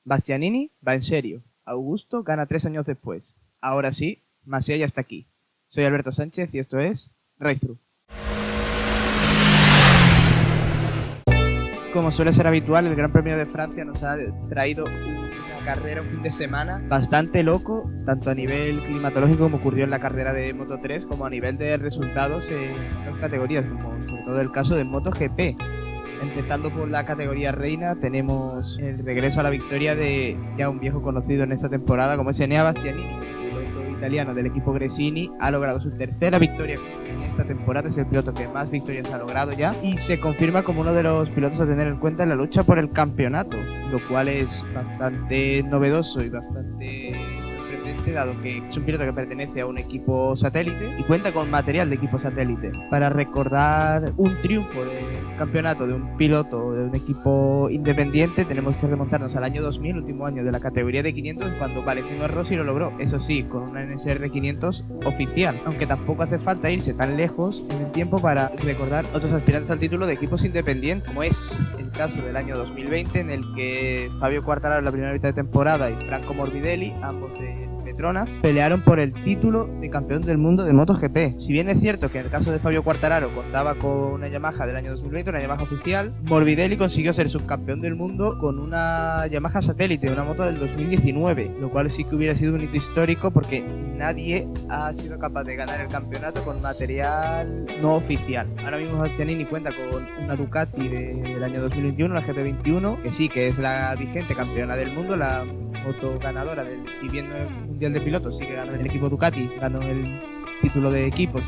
Bastianini va en serio. Augusto gana 3 años después. Ahora sí, Masia ya está aquí. Soy Alberto Sánchez y esto es Race Through. Como suele ser habitual, el Gran Premio de Francia nos ha traído una carrera, un fin de semana bastante loco, tanto a nivel climatológico como ocurrió en la carrera de Moto3, como a nivel de resultados en otras categorías, como sobre todo el caso de MotoGP. Empezando por la categoría reina, tenemos el regreso a la victoria de ya un viejo conocido en esta temporada, como es Enea Bastianini, el piloto italiano del equipo Gresini. Ha logrado su tercera victoria en esta temporada, es el piloto que más victorias ha logrado ya y se confirma como uno de los pilotos a tener en cuenta en la lucha por el campeonato, lo cual es bastante novedoso y bastante sorprendente, dado que es un piloto que pertenece a un equipo satélite y cuenta con material de equipo satélite. Para recordar un triunfo de campeonato de un piloto de un equipo independiente, tenemos que remontarnos al año 2000, último año de la categoría de 500, cuando Valentino Rossi lo logró, eso sí, con una NSR 500 oficial, aunque tampoco hace falta irse tan lejos en el tiempo para recordar otros aspirantes al título de equipos independientes, como es el caso del año 2020, en el que Fabio Quartararo en la primera mitad de temporada y Franco Morbidelli, ambos de Petronas, pelearon por el título de campeón del mundo de MotoGP. Si bien es cierto que en el caso de Fabio Quartararo contaba con una Yamaha del año 2020, una Yamaha oficial, Morbidelli consiguió ser subcampeón del mundo con una Yamaha satélite, una moto del 2019, lo cual sí que hubiera sido un hito histórico porque nadie ha sido capaz de ganar el campeonato con material no oficial. Ahora mismo Bastianini cuenta con una Ducati del año 2021, la GP21, que sí que es la vigente campeona del mundo, la moto ganadora del, si bien no es mundial de pilotos, sí que ganó el equipo Ducati, ganó el título de equipos,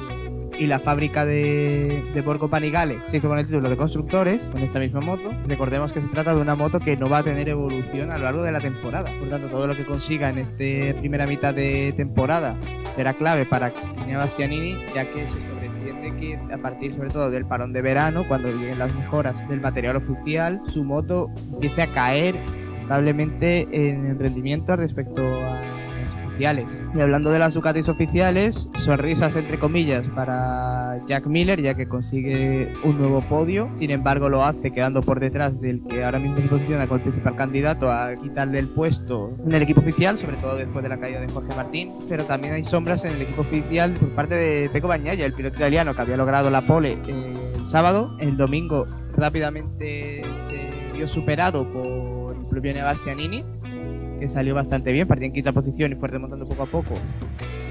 y la fábrica de Borgo Panigale se hizo con el título de constructores con esta misma moto. Recordemos que se trata de una moto que no va a tener evolución a lo largo de la temporada, por tanto todo lo que consiga en esta primera mitad de temporada será clave para Enea Bastianini, ya que se sobreentiende que a partir sobre todo del parón de verano, cuando lleguen las mejoras del material oficial, su moto empiece a caer notablemente en el rendimiento respecto a las oficiales. Y hablando de las Ducatis oficiales, sonrisas entre comillas para Jack Miller, ya que consigue un nuevo podio. Sin embargo, lo hace quedando por detrás del que ahora mismo se posiciona como el principal candidato a quitarle el puesto en el equipo oficial, sobre todo después de la caída de Jorge Martín. Pero también hay sombras en el equipo oficial por parte de Pecco Bagnaia, el piloto italiano que había logrado la pole el sábado. El domingo rápidamente se vio superado por el propio Enea Bastianini, que salió bastante bien, partía en quinta posición y fue remontando poco a poco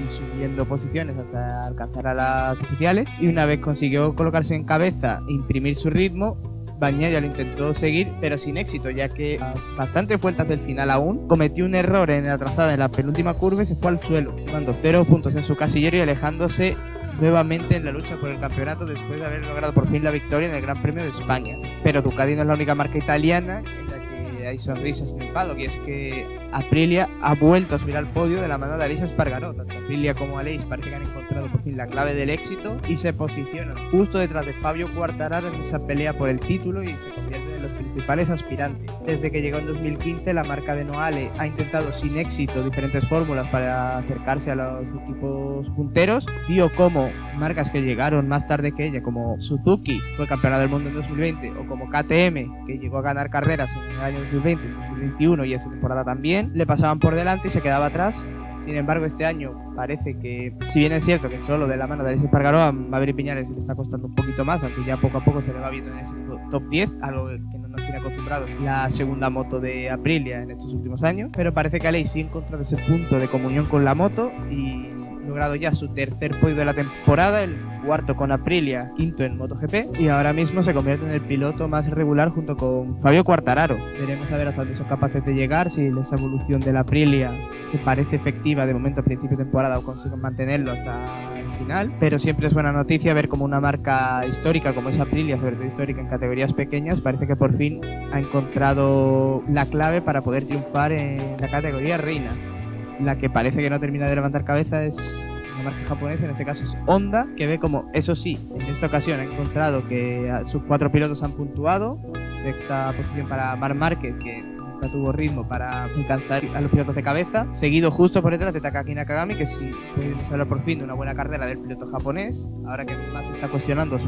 y subiendo posiciones hasta alcanzar a las oficiales, y una vez consiguió colocarse en cabeza e imprimir su ritmo, Bagnaia lo intentó seguir pero sin éxito, ya que a bastantes vueltas del final aún cometió un error en la trazada en la penúltima curva y se fue al suelo, sumando 0 puntos en su casillero y alejándose nuevamente en la lucha por el campeonato después de haber logrado por fin la victoria en el Gran Premio de España. Pero Ducati no es la única marca italiana en la que hay sonrisas en el paddock, y es que Aprilia ha vuelto a subir al podio de la mano de Aleix Espargaró. Tanto Aprilia como Aleix parece que han encontrado por fin la clave del éxito y se posicionan justo detrás de Fabio Quartararo en esa pelea por el título y se convierten en los principales aspirantes. Desde que llegó en 2015, la marca de Noale ha intentado sin éxito diferentes fórmulas para acercarse a los equipos punteros. Vio cómo marcas que llegaron más tarde que ella, como Suzuki, fue campeona del mundo en 2020, o como KTM, que llegó a ganar carreras en el año 2020, 2021 y esa temporada también, le pasaban por delante y se quedaba atrás. Sin embargo, este año parece que, si bien es cierto que solo de la mano de Aleix Espargaró a Maverick Viñales le está costando un poquito más, aunque ya poco a poco se le va viendo en ese top 10, algo que no nos tiene acostumbrados la segunda moto de Aprilia en estos últimos años, pero parece que Aleix sí ha encontrado ese punto de comunión con la moto y logrado ya su tercer podio de la temporada, el cuarto con Aprilia, quinto en MotoGP, y ahora mismo se convierte en el piloto más regular junto con Fabio Quartararo. Veremos a ver hasta dónde son capaces de llegar, si esa evolución de la Aprilia, que parece efectiva de momento a principio de temporada, o consiguen mantenerlo hasta el final, pero siempre es buena noticia ver como una marca histórica como es Aprilia, sobre todo histórica en categorías pequeñas, parece que por fin ha encontrado la clave para poder triunfar en la categoría reina. La que parece que no termina de levantar cabeza es una marca japonesa, en este caso es Honda, que ve como, eso sí, en esta ocasión ha encontrado que sus 4 pilotos han puntuado. Sexta posición para Marc Márquez, que Costa tuvo ritmo para alcanzar a los pilotos de cabeza, seguido justo por detrás de Takaki Nakagami, que sí podemos hablar por fin de una buena carrera del piloto japonés, ahora que más está cuestionando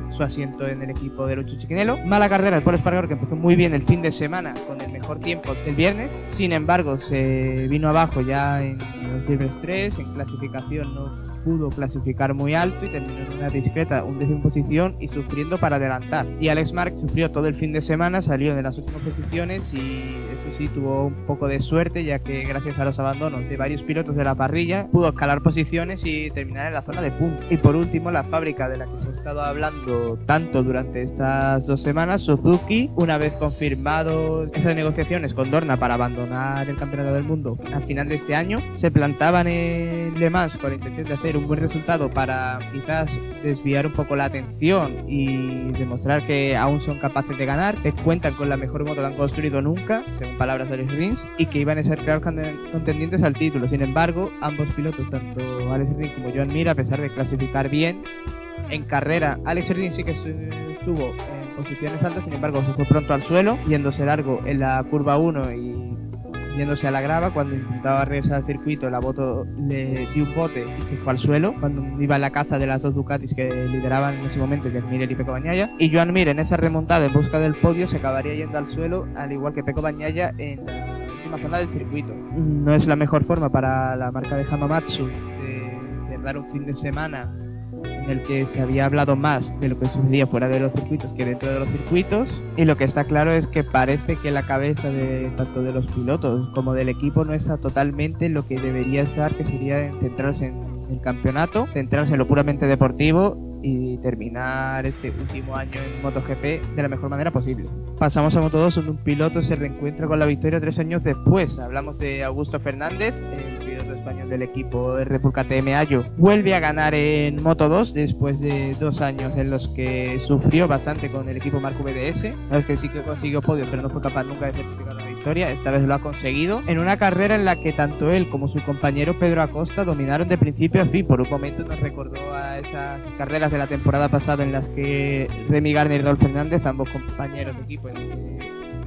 su asiento en el equipo de Lucho Chiquinelo. Mala carrera de Pol Espargaró, que empezó muy bien el fin de semana con el mejor tiempo del viernes, sin embargo se vino abajo ya en los Silver 3, en clasificación no pudo clasificar muy alto y terminó en una discreta 11ª posición y sufriendo para adelantar. Y Alex Marc sufrió todo el fin de semana, salió de las últimas posiciones y eso sí tuvo un poco de suerte, ya que gracias a los abandonos de varios pilotos de la parrilla pudo escalar posiciones y terminar en la zona de puntos. Y por último, la fábrica de la que se ha estado hablando tanto durante estas 2 semanas, Suzuki, una vez confirmado esas negociaciones con Dorna para abandonar el campeonato del mundo al final de este año, se plantaban en Le Mans con la intención de hacer un buen resultado para quizás desviar un poco la atención y demostrar que aún son capaces de ganar, que cuentan con la mejor moto que han construido nunca, según palabras de Alex Rins, y que iban a ser claros contendientes al título. Sin embargo, ambos pilotos, tanto Alex Rins como Joan Mir, a pesar de clasificar bien en carrera, Alex Rins sí que estuvo en posiciones altas, sin embargo se fue pronto al suelo, yéndose largo en la curva 1 y yéndose a la grava. Cuando intentaba regresar al circuito, la moto le dio un bote y se fue al suelo cuando iba en la caza de las 2 Ducatis que lideraban en ese momento, Joan Mir y Pecco Bagnaia. Y Joan Mir, en esa remontada en busca del podio, se acabaría yendo al suelo, al igual que Pecco Bagnaia en la última zona del circuito. No es la mejor forma para la marca de Hamamatsu de dar un fin de semana en el que se había hablado más de lo que sucedía fuera de los circuitos que dentro de los circuitos, y lo que está claro es que parece que la cabeza de tanto de los pilotos como del equipo no está totalmente en lo que debería estar, que sería centrarse en el campeonato, centrarse en lo puramente deportivo y terminar este último año en MotoGP de la mejor manera posible. Pasamos a Moto2, donde un piloto se reencuentra con la victoria 3 años después. Hablamos de Augusto Fernández, el piloto español del equipo Red Bull KTM Ayo. Vuelve a ganar en Moto2 después de 2 años en los que sufrió bastante con el equipo Marco BDS. No es que sí que consiguió podios, pero no fue capaz nunca de certificar una victoria. Esta vez lo ha conseguido en una carrera en la que tanto él como su compañero Pedro Acosta dominaron de principio a fin. Por un momento nos recordó a esas carreras de la temporada pasada en las que Remy Gardner y Raúl Fernández, ambos compañeros de equipo en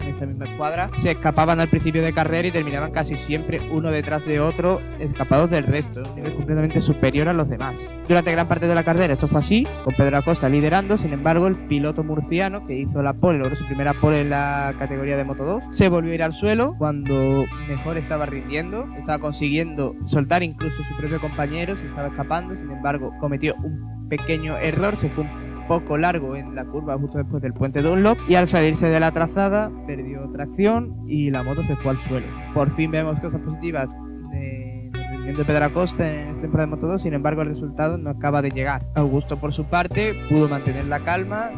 esta misma escuadra, se escapaban al principio de carrera y terminaban casi siempre uno detrás de otro, escapados del resto, un nivel completamente superior a los demás. Durante gran parte de la carrera esto fue así, con Pedro Acosta liderando. Sin embargo, el piloto murciano, que hizo la pole, logró su primera pole en la categoría de Moto2, se volvió a ir al suelo cuando mejor estaba rindiendo, estaba consiguiendo soltar incluso a su propio compañero, se estaba escapando. Sin embargo, cometió un pequeño error, se fue un poco largo en la curva justo después del puente Dunlop y al salirse de la trazada perdió tracción y la moto se fue al suelo. Por fin vemos cosas positivas del rendimiento de Pedro Acosta en esta temporada de Moto2, sin embargo el resultado no acaba de llegar. Augusto, por su parte, pudo mantener la calma.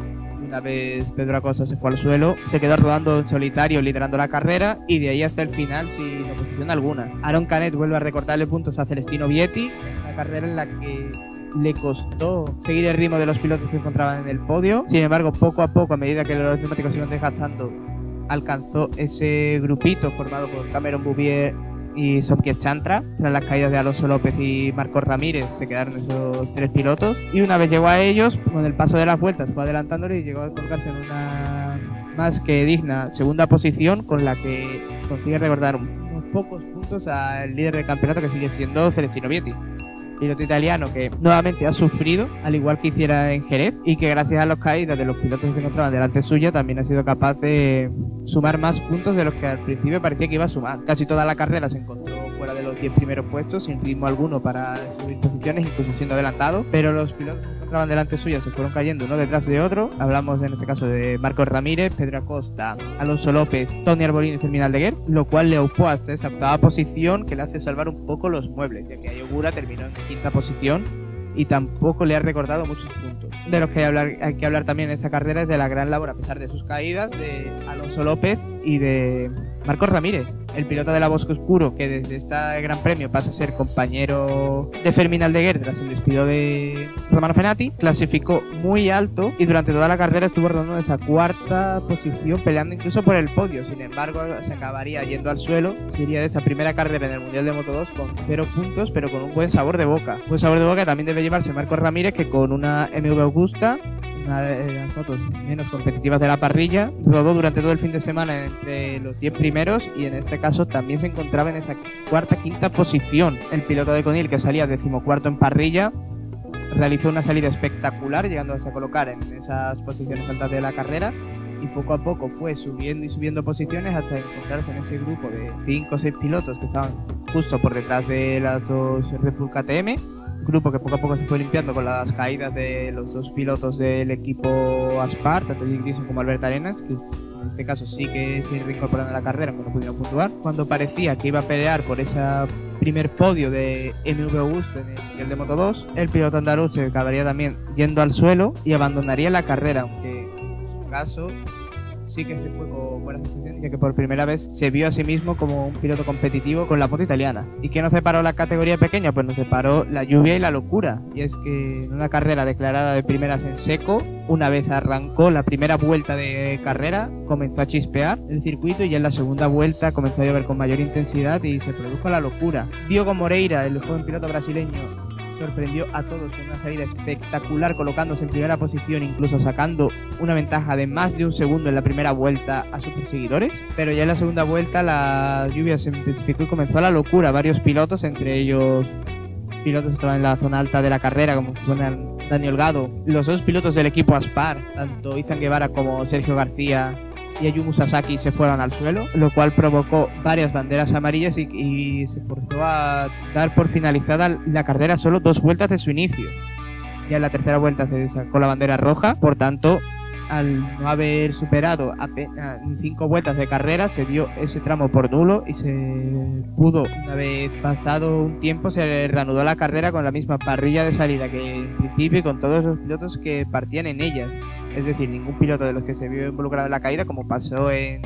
Una vez Pedro Acosta se fue al suelo, se quedó rodando en solitario liderando la carrera y de ahí hasta el final sin oposición alguna. Aaron Canet vuelve a recortarle puntos a Celestino Vietti, una carrera en la que le costó seguir el ritmo de los pilotos que se encontraban en el podio. Sin embargo, poco a poco, a medida que los neumáticos se iban desgastando, alcanzó ese grupito formado por Cameron Bouvier y Sopkier Chantra. Tras las caídas de Alonso López y Marcos Ramírez se quedaron esos 3 pilotos, y una vez llegó a ellos, con el paso de las vueltas fue adelantándole y llegó a colocarse en una más que digna segunda posición, con la que consigue recordar unos pocos puntos al líder del campeonato, que sigue siendo Celestino Vietti, piloto italiano que nuevamente ha sufrido, al igual que hiciera en Jerez, y que gracias a las caídas de los pilotos que se encontraban delante suya también ha sido capaz de sumar más puntos de los que al principio parecía que iba a sumar. Casi toda la carrera se encontró fuera de los 10 primeros puestos, sin ritmo alguno para subir posiciones, incluso siendo adelantado, pero los pilotos que se encontraban delante suya se fueron cayendo uno detrás de otro. Hablamos en este caso de Marcos Ramírez, Pedro Acosta, Alonso López, Tony Arbolino y Fermín Aldeguer, lo cual le ocupó hasta esa octava posición, que le hace salvar un poco los muebles, ya que Ayogura terminó en quinta posición y tampoco le ha recordado muchos puntos. De los que hay que hablar también en esta carrera es de la gran labor, a pesar de sus caídas, de Alonso López y de Marcos Ramírez, el piloto de la Bosque Oscuro, que desde este Gran Premio pasa a ser compañero de Fermín Aldeguer tras el despido de Romano Fenati. Clasificó muy alto y durante toda la carrera estuvo rodando en esa cuarta posición, peleando incluso por el podio. Sin embargo, se acabaría yendo al suelo. Sería de esa primera carrera en el Mundial de Moto2 con 0 puntos, pero con un buen sabor de boca. Un buen sabor de boca también debe llevarse Marcos Ramírez, que con una MV Augusta una de las motos menos competitivas de la parrilla. Rodó durante todo el fin de semana entre los 10 primeros y en este caso también se encontraba en esa quinta posición. El piloto de Conil, que salía 14º en parrilla, realizó una salida espectacular, llegando hasta colocar en esas posiciones altas de la carrera, y poco a poco fue subiendo y subiendo posiciones hasta encontrarse en ese grupo de 5 o 6 pilotos que estaban justo por detrás de las dos Red Bull KTM, grupo que poco a poco se fue limpiando con las caídas de los dos pilotos del equipo Aspar, tanto Jake Dixon como Albert Arenas, que en este caso sí que se reincorporaron a la carrera aunque no pudieron puntuar. Cuando parecía que iba a pelear por ese primer podio de MV August en el Mundial de Moto 2, el piloto andaluz se acabaría también yendo al suelo y abandonaría la carrera, aunque en su caso sí que se fue con buena sensación, ya que por primera vez se vio a sí mismo como un piloto competitivo con la moto italiana. ¿Y qué nos separó la categoría pequeña? Pues nos separó la lluvia y la locura. Y es que en una carrera declarada de primeras en seco, una vez arrancó la primera vuelta de carrera, comenzó a chispear el circuito y ya en la segunda vuelta comenzó a llover con mayor intensidad y se produjo la locura. Diogo Moreira, el joven piloto brasileño, sorprendió a todos con una salida espectacular, colocándose en primera posición, incluso sacando una ventaja de más de un segundo en la primera vuelta a sus perseguidores. Pero ya en la segunda vuelta la lluvia se intensificó y comenzó la locura. Varios pilotos, entre ellos pilotos que estaban en la zona alta de la carrera, como Dani Holgado, los dos pilotos del equipo Aspar, tanto Izan Guevara como Sergio García y Ayumu Sasaki, se fueron al suelo, lo cual provocó varias banderas amarillas y se forzó a dar por finalizada la carrera solo 2 vueltas de su inicio. Ya en la tercera vuelta se sacó la bandera roja, por tanto, al no haber superado apenas 5 vueltas de carrera, se dio ese tramo por nulo y se pudo, una vez pasado un tiempo, se reanudó la carrera con la misma parrilla de salida que en principio y con todos los pilotos que partían en ella. Es decir, ningún piloto de los que se vio involucrado en la caída, como pasó en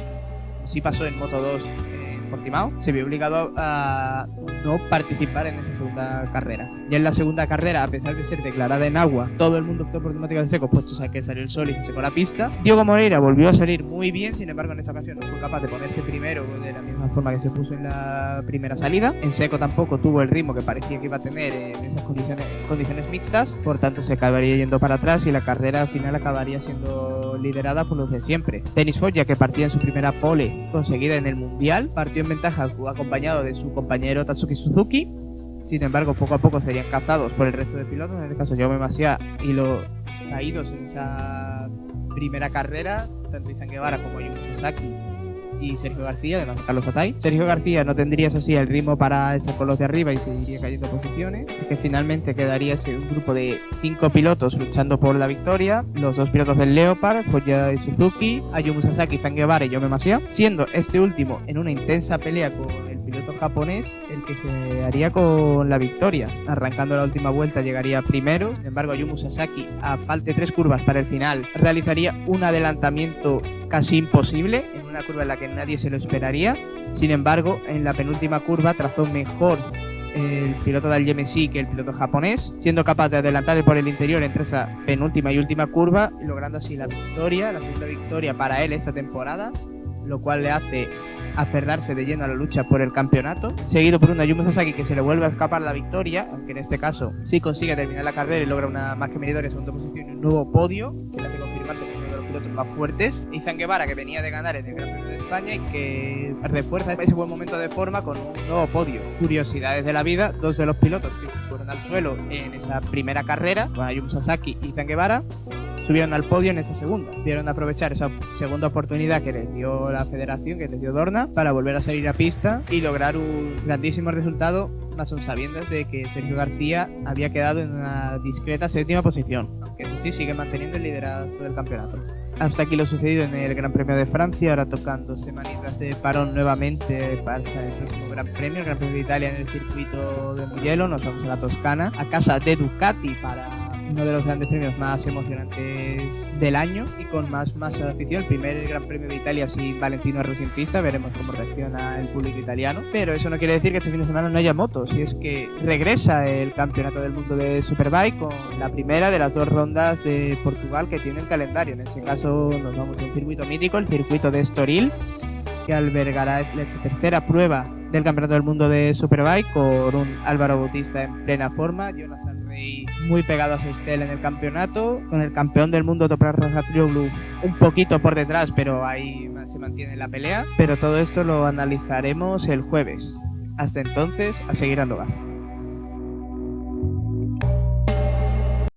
Moto 2 en Portimao, se vio obligado a no participar en esa segunda carrera. Ya en la segunda carrera, a pesar de ser declarada en agua, todo el mundo optó por temática de seco, puesto a que salió el sol y se secó la pista. Diogo Moreira volvió a salir muy bien, sin embargo en esta ocasión no fue capaz de ponerse primero de la misma forma que se puso en la primera salida. En seco tampoco tuvo el ritmo que parecía que iba a tener en esas condiciones mixtas, por tanto se acabaría yendo para atrás y la carrera al final acabaría siendo liderada por los de siempre. Denis Foggia, que partía en su primera pole conseguida en el Mundial, partió en ventaja acompañado de su compañero Tatsuki Suzuki. Sin embargo, poco a poco serían cazados por el resto de pilotos, en este caso Jaume Masia y los caídos en esa primera carrera, tanto Izan Guevara como Ayumu Sasaki y Sergio García, además de Carlos Atay. Sergio García no tendría, eso sí, el ritmo para estar con los de arriba y seguiría cayendo posiciones, así que finalmente quedaría un grupo de 5 pilotos luchando por la victoria, los 2 pilotos del Leopard, Foggia y Suzuki, Ayumu Sasaki, Izan Guevara y Jaume Masia, siendo este último en una intensa pelea con el piloto japonés el que se haría con la victoria. Arrancando la última vuelta llegaría primero, sin embargo Ayumu Sasaki, a falta de 3 curvas para el final, realizaría un adelantamiento casi imposible, en una curva en la que nadie se lo esperaría. Sin embargo, en la penúltima curva trazó mejor el piloto del GMC que el piloto japonés, siendo capaz de adelantar por el interior entre esa penúltima y última curva, logrando así la victoria, la segunda victoria para él esta temporada, lo cual le hace aferrarse de lleno a la lucha por el campeonato, seguido por un Ayumu Sasaki que se le vuelve a escapar la victoria, aunque en este caso sí consigue terminar la carrera y logra una más que meritoria segunda posición y un nuevo podio que le hace confirmarse como uno de los pilotos más fuertes. Izan Guevara, que venía de ganar en el Gran Premio de España y que refuerza ese buen momento de forma con un nuevo podio. Curiosidades de la vida: 2 de los pilotos que fueron al suelo en esa primera carrera, con Ayumu Sasaki y Izan Guevara, subieron al podio en esa segunda. Pudieron aprovechar esa segunda oportunidad que les dio la federación, que les dio Dorna, para volver a salir a pista y lograr un grandísimo resultado, más aún sabiendo de que Sergio García había quedado en una discreta 7ª posición, aunque eso sí sigue manteniendo el liderazgo del campeonato. Hasta aquí lo sucedido en el Gran Premio de Francia, ahora tocando semanitas de parón nuevamente para el próximo Gran Premio, el Gran Premio de Italia en el circuito de Mugello. Nos vamos a la Toscana, a casa de Ducati, para uno de los grandes premios más emocionantes del año y con más masa de afición. El primer Gran Premio de Italia sin Valentino Rossi en pista, veremos cómo reacciona el público italiano, pero eso no quiere decir que este fin de semana no haya motos, y es que regresa el Campeonato del Mundo de Superbike con la primera de las 2 rondas de Portugal que tiene el calendario. En este caso nos vamos a un circuito mítico, el circuito de Estoril, que albergará la tercera prueba del Campeonato del Mundo de Superbike con un Álvaro Bautista en plena forma, Jonathan Rey muy pegado a su estela en el campeonato, con el campeón del mundo Toprak Razgatlioglu un poquito por detrás, pero ahí se mantiene la pelea. Pero todo esto lo analizaremos el jueves. Hasta entonces, a seguir a Logar.